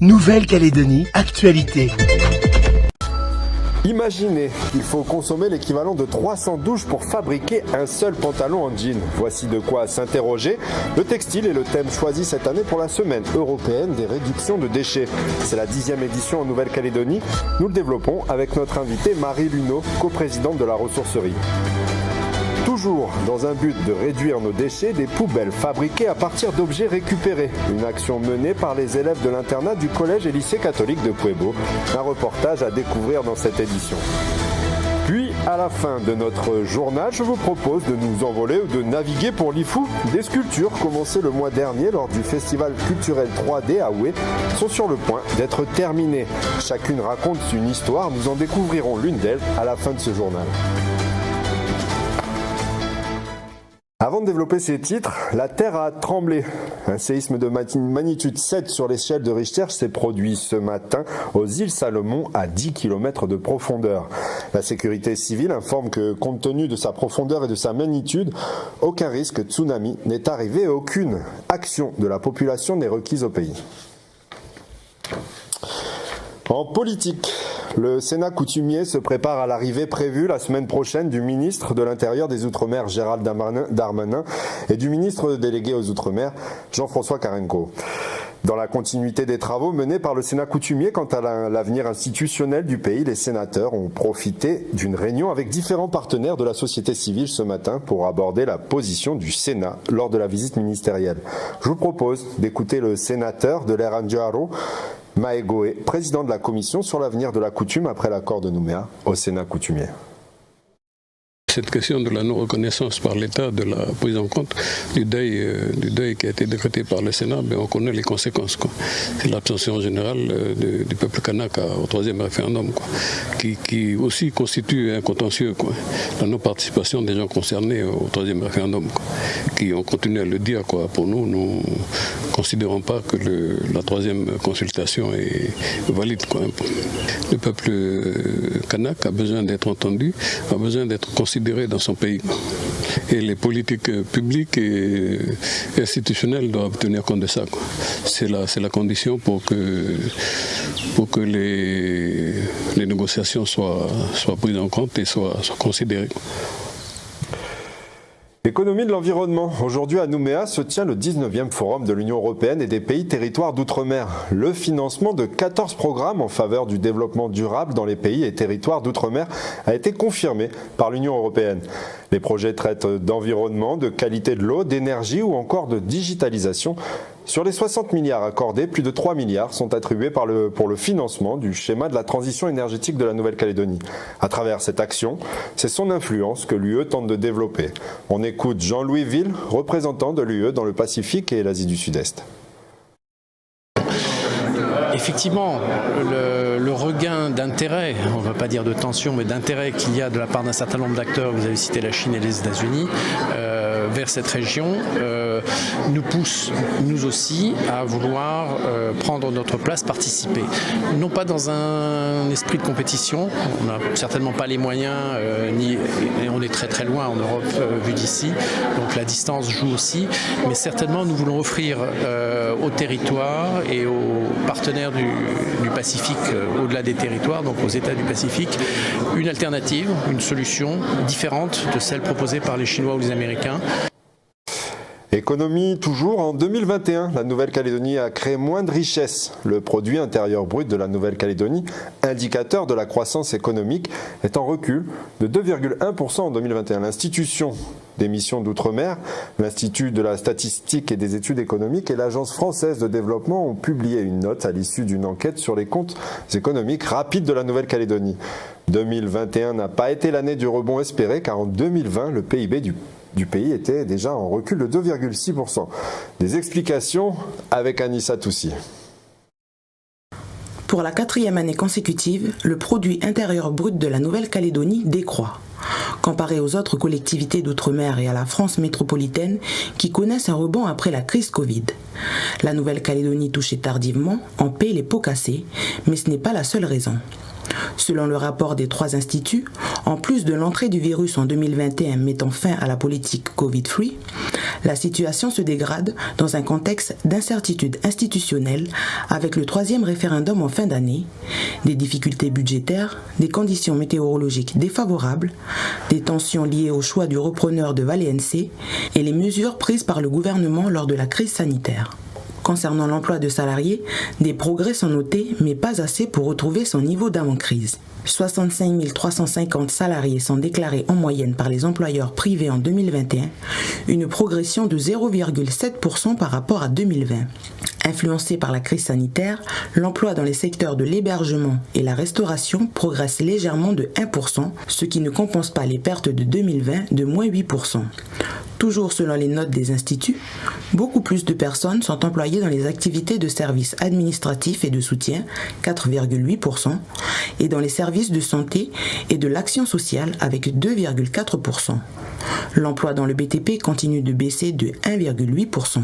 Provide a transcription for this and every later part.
Nouvelle-Calédonie, actualité. Imaginez qu'il faut consommer l'équivalent de 300 douches pour fabriquer un seul pantalon en jean. Voici de quoi s'interroger. Le textile est le thème choisi cette année pour la semaine européenne des réductions de déchets. C'est la 10e édition en Nouvelle-Calédonie. Nous le développons avec notre invitée Marie Luneau, coprésidente de la ressourcerie. Toujours dans un but de réduire nos déchets, des poubelles fabriquées à partir d'objets récupérés. Une action menée par les élèves de l'internat du collège et lycée catholique de Pueblo. Un reportage à découvrir dans cette édition. Puis, à la fin de notre journal, je vous propose de nous envoler ou de naviguer pour l'IFU. Des sculptures commencées le mois dernier lors du festival culturel 3D à Oué sont sur le point d'être terminées. Chacune raconte une histoire, nous en découvrirons l'une d'elles à la fin de ce journal. Avant de développer ces titres, la Terre a tremblé. Un séisme de magnitude 7 sur l'échelle de Richter s'est produit ce matin aux îles Salomon à 10 km de profondeur. La sécurité civile informe que, compte tenu de sa profondeur et de sa magnitude, aucun risque de tsunami n'est arrivé et aucune action de la population n'est requise au pays. En politique, le Sénat coutumier se prépare à l'arrivée prévue la semaine prochaine du ministre de l'Intérieur des Outre-mer Gérald Darmanin et du ministre délégué aux Outre-mer Jean-François Carenco. Dans la continuité des travaux menés par le Sénat coutumier quant à l'avenir institutionnel du pays, les sénateurs ont profité d'une réunion avec différents partenaires de la société civile ce matin pour aborder la position du Sénat lors de la visite ministérielle. Je vous propose d'écouter le sénateur de l'Eranjaro, Maegoe, président de la commission sur l'avenir de la coutume après l'accord de Nouméa au Sénat coutumier. Cette question de la non-reconnaissance par l'État de la prise en compte du deuil qui a été décrété par le Sénat, on connaît les conséquences. C'est l'abstention générale du peuple kanak au troisième référendum, qui aussi constitue un contentieux. La non-participation des gens concernés au troisième référendum, qui ont continué à le dire. Pour nous, nous ne considérons pas que la troisième consultation est valide. Le peuple kanak a besoin d'être entendu, a besoin d'être considéré dans son pays. Et les politiques publiques et institutionnelles doivent tenir compte de ça. C'est la condition pour que les négociations soient prises en compte et soient considérées. Économie de l'environnement. Aujourd'hui à Nouméa se tient le 19e forum de l'Union européenne et des pays territoires d'outre-mer. Le financement de 14 programmes en faveur du développement durable dans les pays et territoires d'outre-mer a été confirmé par l'Union européenne. Les projets traitent d'environnement, de qualité de l'eau, d'énergie ou encore de digitalisation. Sur les 60 milliards accordés, plus de 3 milliards sont attribués pour le financement du schéma de la transition énergétique de la Nouvelle-Calédonie. À travers cette action, c'est son influence que l'UE tente de développer. On écoute Jean-Louis Ville, représentant de l'UE dans le Pacifique et l'Asie du Sud-Est. Effectivement, le regain d'intérêt, on ne va pas dire de tension, mais d'intérêt qu'il y a de la part d'un certain nombre d'acteurs, vous avez cité la Chine et les États-Unis, vers cette région, nous pousse, nous aussi, à vouloir prendre notre place, participer. Non pas dans un esprit de compétition, on n'a certainement pas les moyens, et on est très très loin en Europe vu d'ici, donc la distance joue aussi, mais certainement nous voulons offrir aux territoires et aux partenaires du Pacifique, au-delà des territoires, donc aux États du Pacifique, une alternative, une solution différente de celle proposée par les Chinois ou les Américains. Économie toujours, en 2021, la Nouvelle-Calédonie a créé moins de richesses. Le produit intérieur brut de la Nouvelle-Calédonie, indicateur de la croissance économique, est en recul de 2,1% en 2021. L'institution des missions d'outre-mer, l'Institut de la statistique et des études économiques et l'Agence française de développement ont publié une note à l'issue d'une enquête sur les comptes économiques rapides de la Nouvelle-Calédonie. 2021 n'a pas été l'année du rebond espéré car en 2020, le PIB du pays était déjà en recul de 2,6%. Des explications avec Anissa Toussi. Pour la 4e année consécutive, le produit intérieur brut de la Nouvelle-Calédonie décroît. Comparé aux autres collectivités d'outre-mer et à la France métropolitaine qui connaissent un rebond après la crise Covid. La Nouvelle-Calédonie touchée tardivement en paie les pots cassés, mais ce n'est pas la seule raison. Selon le rapport des 3 instituts, en plus de l'entrée du virus en 2021 mettant fin à la politique Covid-free, La situation se dégrade dans un contexte d'incertitude institutionnelle avec le 3e référendum en fin d'année, des difficultés budgétaires, des conditions météorologiques défavorables, des tensions liées au choix du repreneur de Valenciennes et les mesures prises par le gouvernement lors de la crise sanitaire. Concernant l'emploi de salariés, des progrès sont notés, mais pas assez pour retrouver son niveau d'avant-crise. 65 350 salariés sont déclarés en moyenne par les employeurs privés en 2021, une progression de 0,7% par rapport à 2020. Influencé par la crise sanitaire, l'emploi dans les secteurs de l'hébergement et la restauration progresse légèrement de 1%, ce qui ne compense pas les pertes de 2020 de moins 8%. Toujours selon les notes des instituts, beaucoup plus de personnes sont employées dans les activités de services administratifs et de soutien, 4,8%, et dans les services de santé et de l'action sociale avec 2,4%. L'emploi dans le BTP continue de baisser de 1,8%.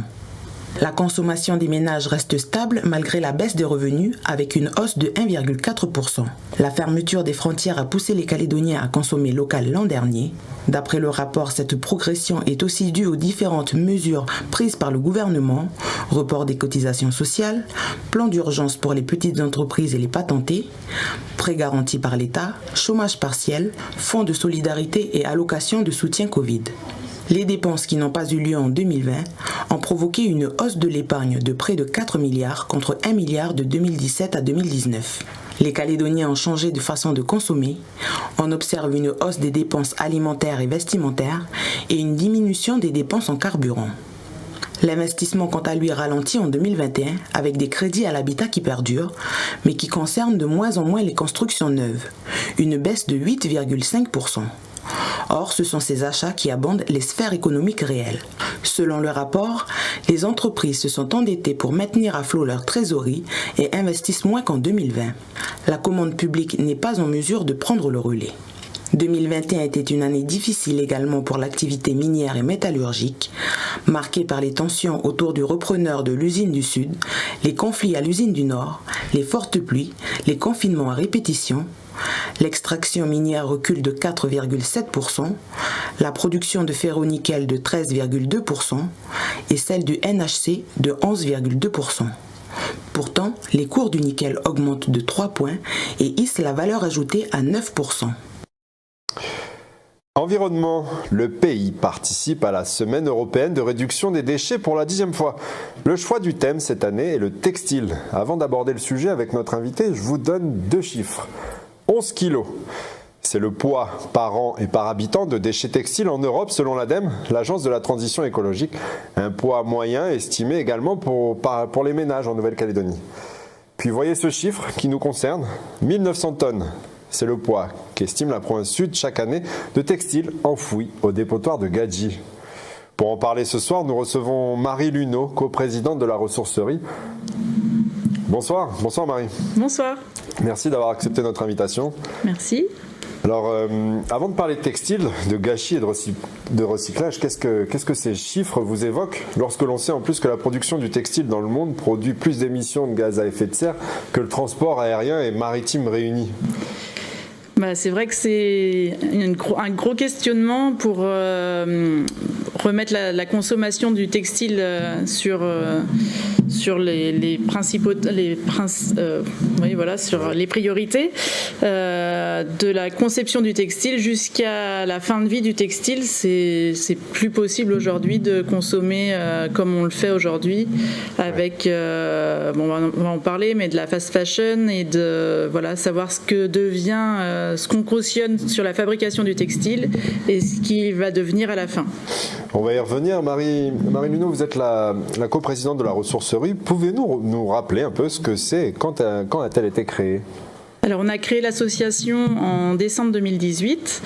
La consommation des ménages reste stable malgré la baisse des revenus avec une hausse de 1,4%. La fermeture des frontières a poussé les Calédoniens à consommer local l'an dernier. D'après le rapport, cette progression est aussi due aux différentes mesures prises par le gouvernement, report des cotisations sociales, plan d'urgence pour les petites entreprises et les patentés, prêts garantis par l'État, chômage partiel, fonds de solidarité et allocations de soutien Covid. Les dépenses qui n'ont pas eu lieu en 2020 ont provoqué une hausse de l'épargne de près de 4 milliards contre 1 milliard de 2017 à 2019. Les Calédoniens ont changé de façon de consommer. On observe une hausse des dépenses alimentaires et vestimentaires et une diminution des dépenses en carburant. L'investissement quant à lui ralentit en 2021 avec des crédits à l'habitat qui perdurent, mais qui concernent de moins en moins les constructions neuves, une baisse de 8,5%. Or, ce sont ces achats qui abondent les sphères économiques réelles. Selon le rapport, les entreprises se sont endettées pour maintenir à flot leur trésorerie et investissent moins qu'en 2020. La commande publique n'est pas en mesure de prendre le relais. 2021 était une année difficile également pour l'activité minière et métallurgique, marquée par les tensions autour du repreneur de l'usine du Sud, les conflits à l'usine du Nord, les fortes pluies, les confinements à répétition. L'extraction minière recule de 4,7%, la production de ferro-nickel de 13,2% et celle du NHC de 11,2%. Pourtant, les cours du nickel augmentent de 3 points et hissent la valeur ajoutée à 9%. Environnement, le pays participe à la semaine européenne de réduction des déchets pour la 10e fois. Le choix du thème cette année est le textile. Avant d'aborder le sujet avec notre invité, je vous donne 2 chiffres. 11 kilos. C'est le poids par an et par habitant de déchets textiles en Europe selon l'ADEME, l'Agence de la transition écologique. Un poids moyen estimé également pour les ménages en Nouvelle-Calédonie. Puis voyez ce chiffre qui nous concerne, 1900 tonnes. C'est le poids qu'estime la province sud chaque année de textiles enfouis au dépotoir de Gadji. Pour en parler ce soir, nous recevons Marie Luneau, coprésidente de la ressourcerie. Bonsoir Marie. Bonsoir. Merci d'avoir accepté notre invitation. Merci. Alors, avant de parler de textile, de gâchis et de recyclage, qu'est-ce que ces chiffres vous évoquent lorsque l'on sait en plus que la production du textile dans le monde produit plus d'émissions de gaz à effet de serre que le transport aérien et maritime réunis ? C'est vrai que c'est un gros questionnement pour remettre la consommation du textile sur les priorités de la conception du textile jusqu'à la fin de vie du textile. C'est plus possible aujourd'hui de consommer comme on le fait aujourd'hui avec on va en parler, mais de la fast fashion et de savoir ce que devient ce qu'on cautionne sur la fabrication du textile et ce qu'il va devenir à la fin. On va y revenir. Marie Luneau, vous êtes la coprésidente de la ressourcerie. Pouvez-vous nous rappeler un peu ce que c'est et quand a-t-elle été créée ? Alors, on a créé l'association en décembre 2018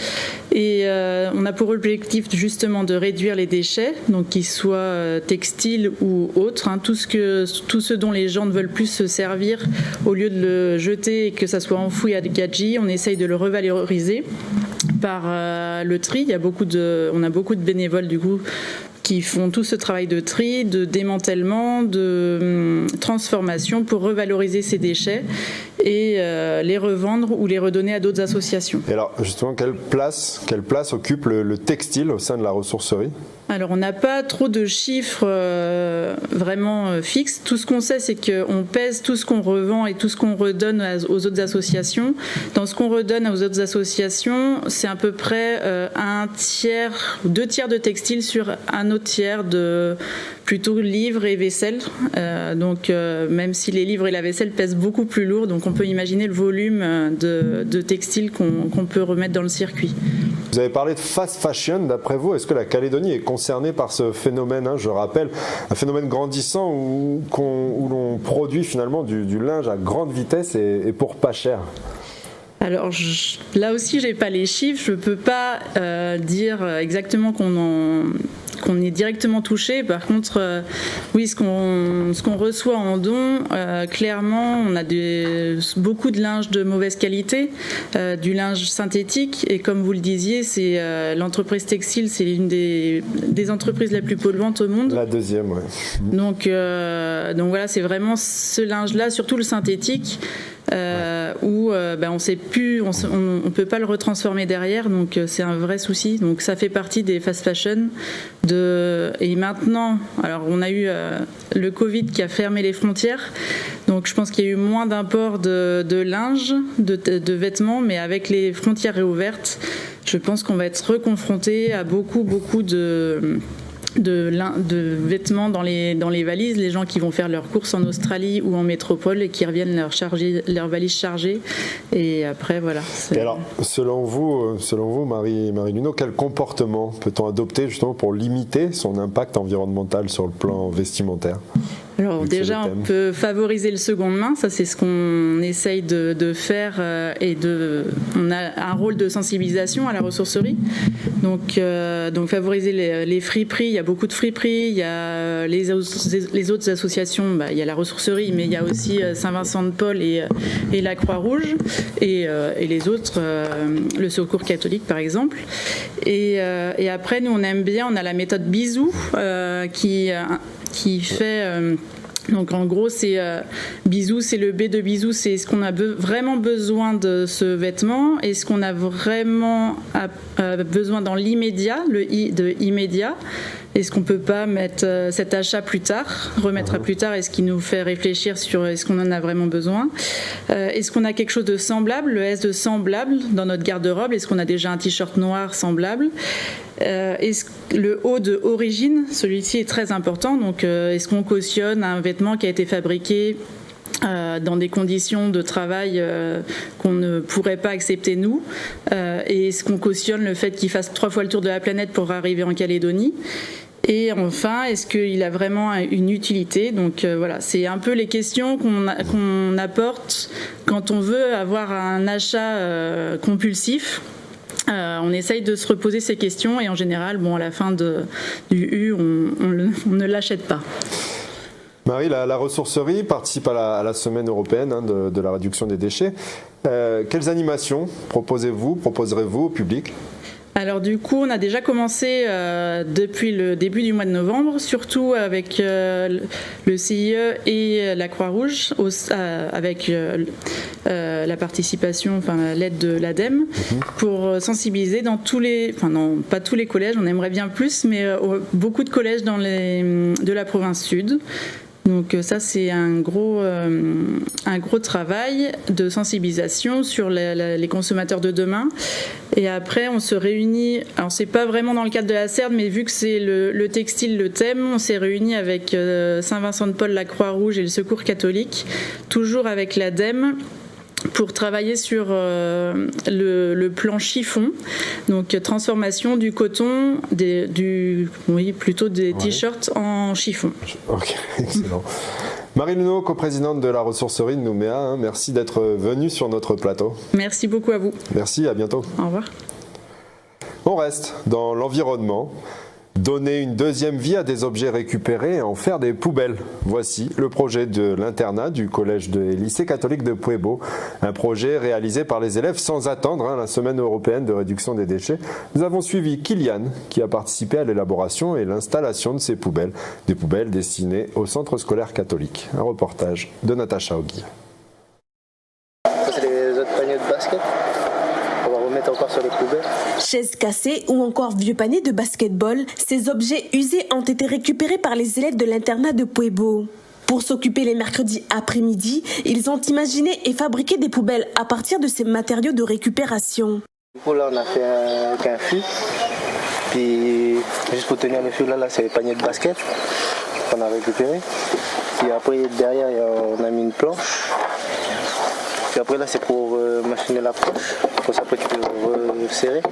et on a pour objectif justement de réduire les déchets, donc qu'ils soient textiles ou autres, tout ce dont les gens ne veulent plus se servir, au lieu de le jeter et que ça soit enfoui à Gadji, on essaye de le revaloriser par le tri. On a beaucoup de bénévoles du coup qui font tout ce travail de tri, de démantèlement, de transformation pour revaloriser ces déchets et les revendre ou les redonner à d'autres associations. Et alors justement, quelle place occupe le textile au sein de la ressourcerie ? Alors on n'a pas trop de chiffres vraiment fixes. Tout ce qu'on sait, c'est qu'on pèse tout ce qu'on revend et tout ce qu'on redonne aux autres associations. Dans ce qu'on redonne aux autres associations, c'est à peu près 2 tiers de textile sur un autre tiers de plutôt livres et vaisselle. Donc même si les livres et la vaisselle pèsent beaucoup plus lourd, donc on peut imaginer le volume de textile qu'on peut remettre dans le circuit. Vous avez parlé de fast fashion. D'après vous, est-ce que la Calédonie est concernée par ce phénomène, je rappelle, un phénomène grandissant où l'on produit finalement du linge à grande vitesse et pour pas cher ? Alors là aussi, j'ai pas les chiffres. Je peux pas dire exactement qu'on est directement touché. Par contre, oui, ce qu'on reçoit en don, clairement, on a beaucoup de linge de mauvaise qualité, du linge synthétique. Et comme vous le disiez, c'est l'entreprise textile, c'est l'une des entreprises la plus polluante au monde. La deuxième, ouais. Donc voilà, c'est vraiment ce linge-là, surtout le synthétique. Où on sait plus, on peut pas le retransformer derrière, donc c'est un vrai souci. Donc ça fait partie des fast fashion. Et maintenant, alors on a eu le Covid qui a fermé les frontières, donc je pense qu'il y a eu moins d'import de linge, de vêtements, mais avec les frontières réouvertes, je pense qu'on va être reconfronté à beaucoup de vêtements dans les valises, les gens qui vont faire leurs courses en Australie ou en métropole et qui reviennent leur valise chargée. Et après, voilà. Et alors, selon vous, Marie Luneau, quel comportement peut-on adopter justement pour limiter son impact environnemental sur le plan vestimentaire ? Alors déjà, on peut favoriser le seconde main, ça c'est ce qu'on essaye de faire on a un rôle de sensibilisation à la ressourcerie. Donc favoriser les friperies, il y a beaucoup de friperies, il y a les autres associations, il y a la ressourcerie, mais il y a aussi Saint-Vincent-de-Paul et la Croix-Rouge et les autres, le Secours catholique par exemple. Et après, nous on aime bien, on a la méthode Bisou qui fait... donc en gros, c'est Bisou, c'est le B de Bisou, c'est ce qu'on a vraiment besoin de ce vêtement et ce qu'on a vraiment besoin dans l'immédiat, le I de immédiat. Est-ce qu'on ne peut pas mettre cet achat plus tard, remettre à plus tard, est-ce qui nous fait réfléchir sur est-ce qu'on en a vraiment besoin ? Est-ce qu'on a quelque chose de semblable, le S de semblable dans notre garde-robe ? Est-ce qu'on a déjà un t-shirt noir semblable ? Le O de origine, celui-ci est très important, donc est-ce qu'on cautionne un vêtement qui a été fabriqué dans des conditions de travail qu'on ne pourrait pas accepter nous, et est-ce qu'on cautionne le fait qu'il fasse 3 fois le tour de la planète pour arriver en Calédonie ? Et enfin, est-ce qu'il a vraiment une utilité ? Donc voilà, c'est un peu les questions qu'on apporte quand on veut avoir un achat compulsif. On essaye de se reposer ces questions et en général, à la fin du U, on ne l'achète pas. Marie, la ressourcerie participe à la semaine européenne de la réduction des déchets. Quelles animations proposerez-vous au public ? Alors du coup, on a déjà commencé depuis le début du mois de novembre, surtout avec le CIE et la Croix-Rouge, avec la participation, l'aide de l'ADEME, pour sensibiliser dans pas tous les collèges, on aimerait bien plus, mais beaucoup de collèges de la province sud. Donc ça, c'est un gros travail de sensibilisation sur les consommateurs de demain. Et après, on se réunit, alors c'est pas vraiment dans le cadre de la CERD, mais vu que c'est le textile le thème, on s'est réunis avec Saint-Vincent-de-Paul, la Croix-Rouge et le Secours catholique, toujours avec l'ADEME, pour travailler sur le plan chiffon, donc transformation du coton, plutôt des t-shirts en chiffon. Ok, excellent. Marie Luneau, coprésidente de la ressourcerie de Nouméa, merci d'être venue sur notre plateau. Merci beaucoup à vous. Merci, à bientôt. Au revoir. On reste dans l'environnement. Donner une deuxième vie à des objets récupérés et en faire des poubelles. Voici le projet de l'internat du collège et lycée catholique de Puebo. Un projet réalisé par les élèves sans attendre la semaine européenne de réduction des déchets. Nous avons suivi Kylian qui a participé à l'élaboration et l'installation de ces poubelles. Des poubelles destinées au centre scolaire catholique. Un reportage de Natacha Ogui. pas sur les poubelles. Chaises cassées ou encore vieux paniers de basketball, ces objets usés ont été récupérés par les élèves de l'internat de Puebo. Pour s'occuper les mercredis après-midi, ils ont imaginé et fabriqué des poubelles à partir de ces matériaux de récupération. Du coup là on a fait un fil, puis juste pour tenir le fil là c'est les paniers de basket qu'on a récupérés. Puis après derrière on a mis une planche. Puis après là c'est pour machiner la planche, pour ça après tu peux resserrer.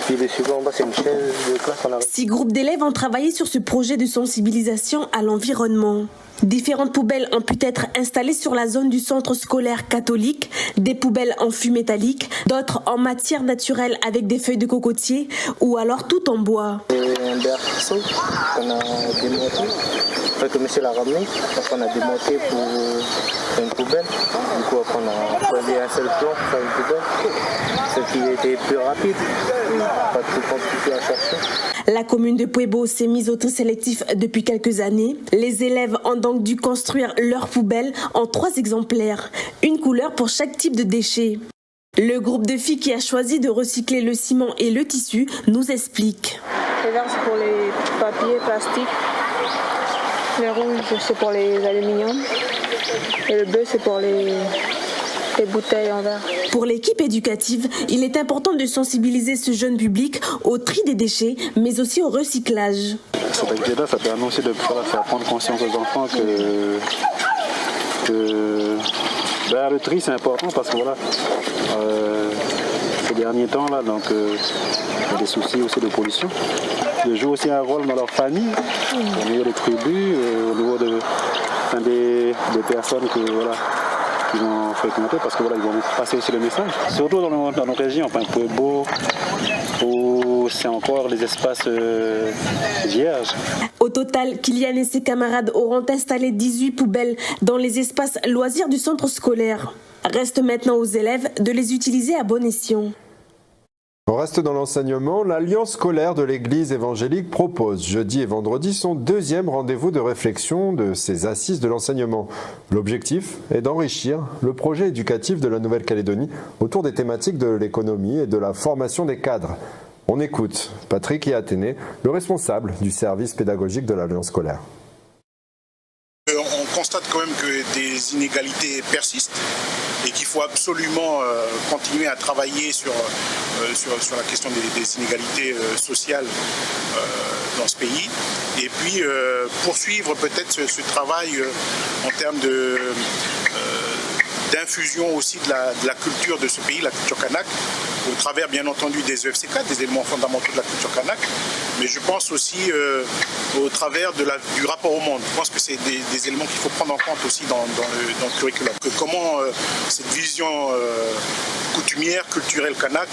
Puis le suivant en bas c'est une chaise de classe. 6 groupes d'élèves ont travaillé sur ce projet de sensibilisation à l'environnement. Différentes poubelles ont pu être installées sur la zone du centre scolaire catholique, des poubelles en fût métallique, d'autres en matière naturelle avec des feuilles de cocotier ou alors tout en bois. Un berceau qu'on a démonté, après que monsieur l'a ramené, on a démonté pour faire une poubelle. Du coup après on a choisi un seul plan pour faire une poubelle, ce qui était plus rapide, pas plus compliqué à chercher. La commune de Puebo s'est mise au tri sélectif depuis quelques années. Les élèves ont donc dû construire leurs poubelles en 3 exemplaires, une couleur pour chaque type de déchet. Le groupe de filles qui a choisi de recycler le ciment et le tissu nous explique. Les verts c'est pour les papiers, plastiques. Le rouge c'est pour les aluminiums. Et le bleu c'est pour les bouteilles en verre. Pour l'équipe éducative, il est important de sensibiliser ce jeune public au tri des déchets, mais aussi au recyclage. Cette activité-là, ça permet aussi de faire prendre conscience aux enfants que le tri c'est important parce que voilà, ces derniers temps là, donc il y a des soucis aussi de pollution. Ils jouent aussi un rôle dans leur famille, au niveau des tribus, au niveau des personnes que voilà, qui vont fréquenter parce que voilà, ils vont passer aussi le message. Surtout dans nos régions, enfin Puebo, où c'est encore les espaces vierges. Au total, Kylian et ses camarades auront installé 18 poubelles dans les espaces loisirs du centre scolaire. Reste maintenant aux élèves de les utiliser à bon escient. On reste dans l'enseignement. L'Alliance scolaire de l'Église évangélique propose jeudi et vendredi son 2e rendez-vous de réflexion de ces assises de l'enseignement. L'objectif est d'enrichir le projet éducatif de la Nouvelle-Calédonie autour des thématiques de l'économie et de la formation des cadres. On écoute Patrick Iathéné, le responsable du service pédagogique de l'Alliance scolaire. On constate quand même que des inégalités persistent et qu'il faut absolument continuer à travailler sur la question des inégalités sociales dans ce pays et puis poursuivre peut-être ce travail en termes d'infusion aussi de la culture de ce pays, la culture kanak, au travers bien entendu des EFC4, des éléments fondamentaux de la culture kanak, mais je pense aussi au travers du rapport au monde. Je pense que c'est des éléments qu'il faut prendre en compte aussi dans le curriculum. Comment cette vision coutumière, culturelle kanak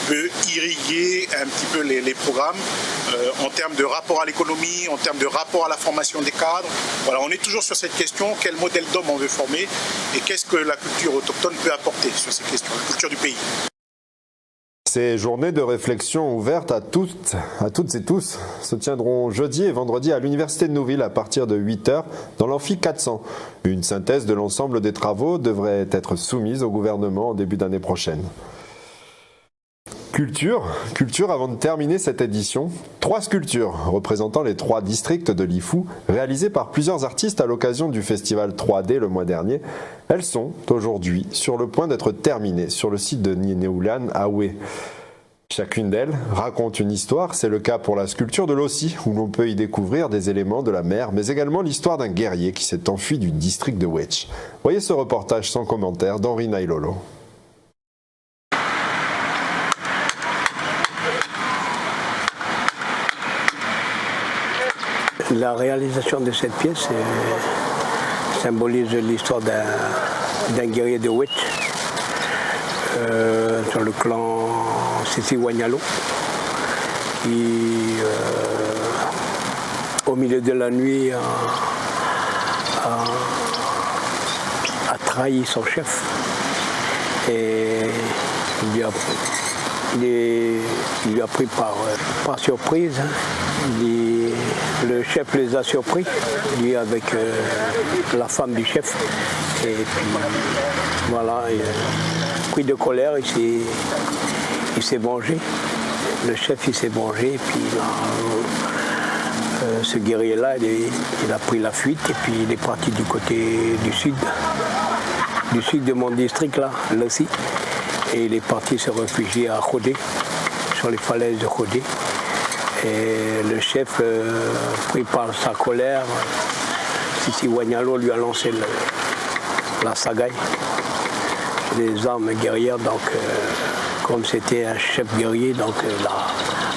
peut irriguer un petit peu les programmes en termes de rapport à l'économie, en termes de rapport à la formation des cadres. Voilà, on est toujours sur cette question, quel modèle d'homme on veut former et qu'est-ce que la culture autochtone peut apporter sur ces questions, la culture du pays. Ces journées de réflexion ouvertes à toutes et tous se tiendront jeudi et vendredi à l'Université de Nouville à partir de 8h dans l'amphi 400. Une synthèse de l'ensemble des travaux devrait être soumise au gouvernement en début d'année prochaine. Culture avant de terminer cette édition. 3 sculptures représentant les 3 districts de l'Ifou, réalisées par plusieurs artistes à l'occasion du festival 3D le mois dernier. Elles sont aujourd'hui sur le point d'être terminées sur le site de Nieneulan à Oué. Chacune d'elles raconte une histoire, c'est le cas pour la sculpture de Lossi, où l'on peut y découvrir des éléments de la mer, mais également l'histoire d'un guerrier qui s'est enfui du district de Wetch. Voyez ce reportage sans commentaire d'Henri Nailolo. La réalisation de cette pièce symbolise l'histoire d'un guerrier de Wetch sur le clan Sisi-Wanyalo qui, au milieu de la nuit, a trahi son chef et il lui a pris par surprise. Le chef les a surpris, lui avec la femme du chef. Et puis voilà, pris de colère, il s'est vengé. Le chef, il s'est vengé. Et puis, ce guerrier-là, il a pris la fuite. Et puis, il est parti du côté du sud de mon district, là aussi. Et il est parti se réfugier à Khodé, sur les falaises de Khodé. Et le chef, pris par sa colère, Sissi Wanyalo lui a lancé la sagaille, les armes guerrières. Donc, comme c'était un chef guerrier, donc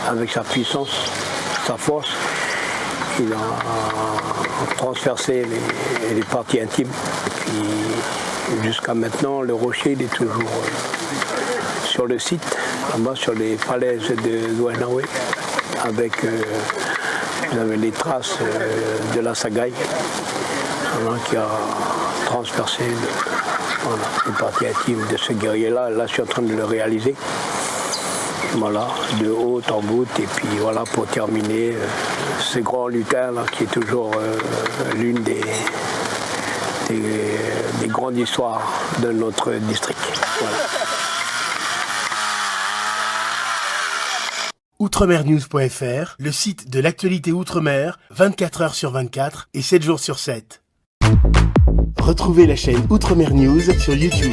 avec sa puissance, sa force, il a transpercé les parties intimes. Et puis, jusqu'à maintenant, le rocher il est toujours sur le site, là-bas sur les falaises de Douanaoué, avec vous avez les traces de la sagaille qui a transpercé les parties intimes de ce guerrier-là. Là, je suis en train de le réaliser. Voilà, de haut en bout. Et puis voilà, pour terminer, ce grand lutin là, qui est toujours l'une des grandes histoires de notre district. Voilà. Outremernews.fr, le site de l'actualité Outre-mer, 24 heures sur 24 et 7 jours sur 7. Retrouvez la chaîne Outremer News sur YouTube.